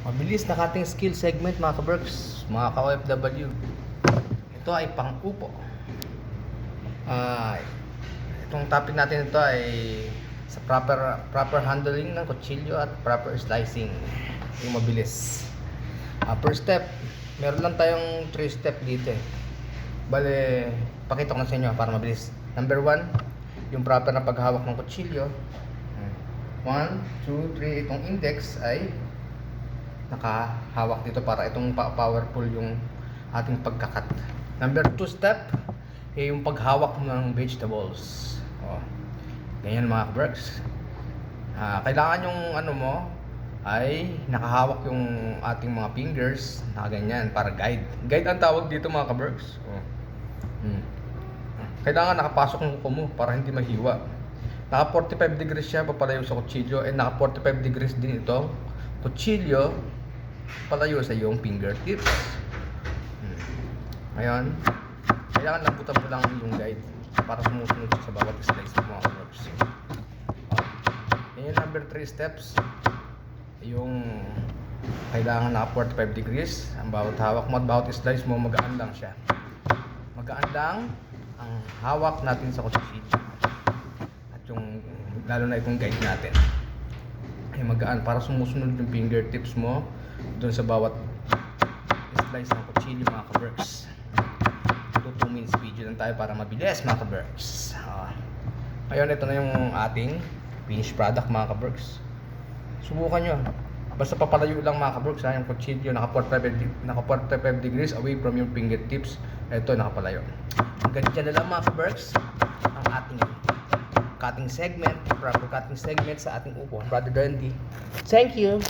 Mabilis na cutting skill segment mga ka-Berks, mga ka-OFW. Ito ay pang-upo. Itong topic natin ito ay sa proper handling ng kutsilyo at proper slicing. Yung mabilis. First step, meron lang tayong 3 step dito eh. Bale, pakita ko na sa inyo para mabilis. Number 1, yung proper na paghawak ng kutsilyo. 1, 2, 3, itong index ay nakahawak dito para itong powerful yung ating pagkakat. Number 2 step ay yung paghawak ng vegetables. Ganyan mga ka-Berks. Kailangan yung ano mo ay nakahawak yung ating mga fingers na ganyan para guide. Guide ang tawag dito mga ka-Berks. Kailangan nakapasok yung kuko mo para hindi mahiwa. Naka 45 degrees siya papalayo sa kutsilyo, and naka 45 degrees din itong kutsilyo palayo sa iyong fingertips. Ngayon, kailangan nabutan mo lang yung guide para sumusunod sa bawat slice mo mga ka-Berks. Yan yung number 3 steps. Yung kailangan naka 45 degrees ang bawat hawak mo at bawat slice mo, magaan lang siya. Magaan lang ang hawak natin sa kutsilyo. At yung lalo na itong guide natin ay magaan para sumusunod yung fingertips mo doon sa bawat slice ng kutsilyo mga ka-Berks. 2 minutes video lang tayo para mabilis mga ka-Berks. Ngayon ito na yung ating finished product mga ka-Berks. Subukan nyo. Basta papalayo lang mga ka-Berks, yung kutsilyo naka 45 degrees away from your fingertips. Ito nakapalayo. Ganyan na lang mga ka-Berks ang ating cutting segment, proper cutting segment sa ating upo. Brother Dandy, thank you.